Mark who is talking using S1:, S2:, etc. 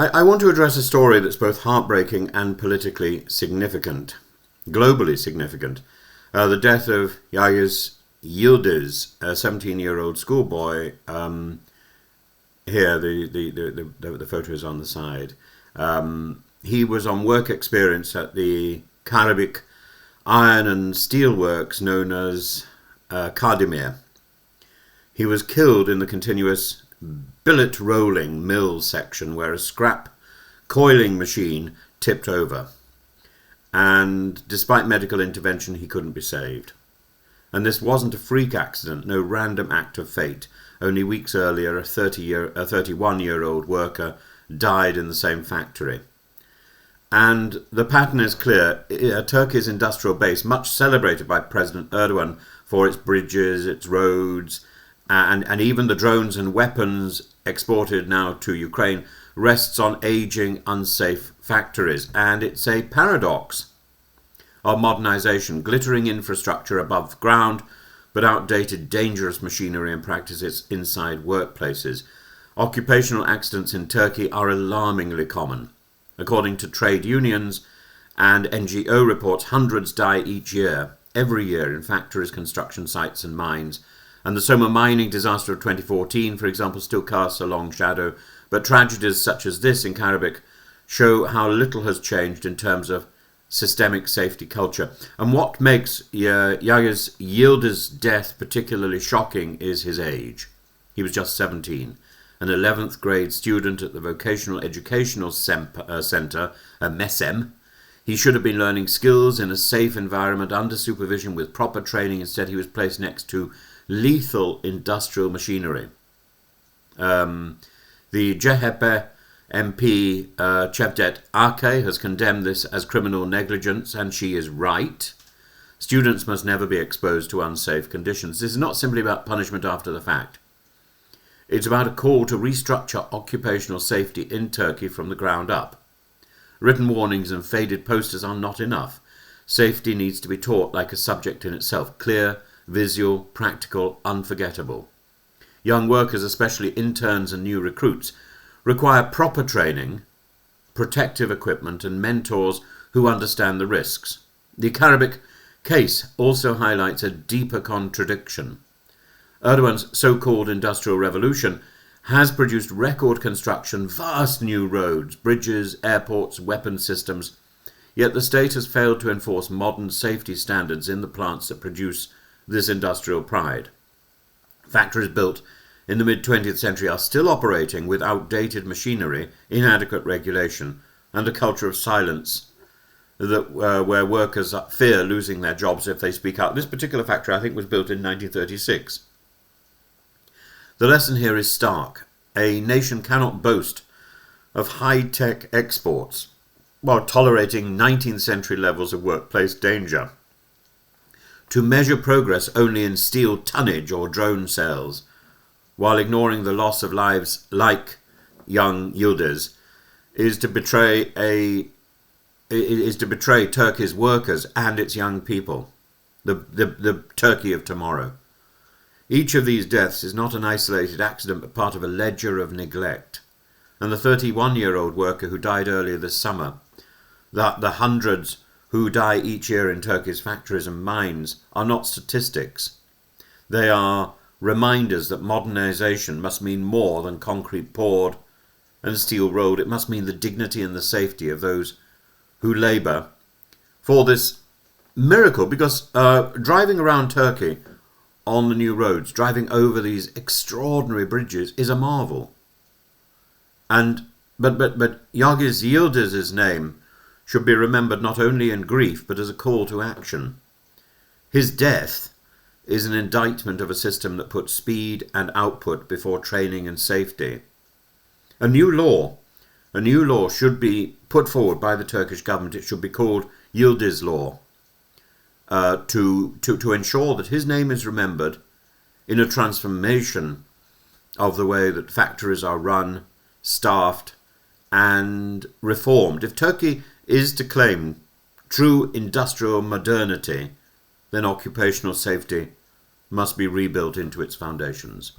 S1: I want to address a story that's both heartbreaking and politically significant, globally significant. The death of Yağız Yıldız, a 17-year-old schoolboy. Here, the photo is on the side. He was on work experience at the KARDEMİR iron and steel works known as KARDEMİR. He was killed in the continuous billet rolling mill section where a scrap coiling machine tipped over. And despite medical intervention, he couldn't be saved. And this wasn't a freak accident, no random act of fate. Only weeks earlier, a 31-year-old worker died in the same factory. And the pattern is clear. Turkey's industrial base, much celebrated by President Erdogan for its bridges, its roads, and even the drones and weapons exported now to Ukraine, rests on aging, unsafe factories. And it's a paradox of modernization, glittering infrastructure above ground, but outdated, dangerous machinery and practices inside workplaces. Occupational accidents in Turkey are alarmingly common. According to trade unions and NGO reports, hundreds die each year, every year, in factories, construction sites and mines. And the Soma mining disaster of 2014, for example, still casts a long shadow. But tragedies such as this in Karabakh show how little has changed in terms of systemic safety culture. And what makes Yağız Yıldız's death particularly shocking is his age. He was just 17, an 11th grade student at the Vocational Educational Centre, MESEM. He should have been learning skills in a safe environment under supervision with proper training. Instead, he was placed next to lethal industrial machinery. The CHP MP Cevdet Ake has condemned this as criminal negligence, and she is right. Students must never be exposed to unsafe conditions. This is not simply about punishment after the fact. It's about a call to restructure occupational safety in Turkey from the ground up. Written warnings and faded posters are not enough. Safety needs to be taught like a subject in itself, clear, visual, practical, unforgettable. Young workers, especially interns and new recruits, require proper training, protective equipment and mentors who understand the risks. The Karabakh case also highlights a deeper contradiction. Erdogan's so-called industrial revolution has produced record construction, vast new roads, bridges, airports, weapon systems, yet the state has failed to enforce modern safety standards in the plants that produce this industrial pride. Factories built in the mid-20th century are still operating with outdated machinery, inadequate regulation, and a culture of silence that where workers fear losing their jobs if they speak out. This particular factory, I think, was built in 1936. The lesson here is stark. A nation cannot boast of high-tech exports while tolerating 19th century levels of workplace danger. To measure progress only in steel tonnage or drone sales, while ignoring the loss of lives like young Yıldız, is to betray Turkey's workers and its young people, the Turkey of tomorrow. Each of these deaths is not an isolated accident, but part of a ledger of neglect. And the 31-year-old worker who died earlier this summer, the hundreds who die each year in Turkey's factories and mines, are not statistics. They are reminders that modernization must mean more than concrete poured and steel rolled. It must mean the dignity and the safety of those who labour for this miracle, because driving around Turkey on the new roads, driving over these extraordinary bridges, is a marvel. But Yağız Yıldız's name should be remembered not only in grief, but as a call to action. His death is an indictment of a system that puts speed and output before training and safety. A new law should be put forward by the Turkish government. It should be called Yıldız Law, to ensure that his name is remembered in a transformation of the way that factories are run, staffed, and reformed. If Turkey is to claim true industrial modernity, then occupational safety must be rebuilt into its foundations.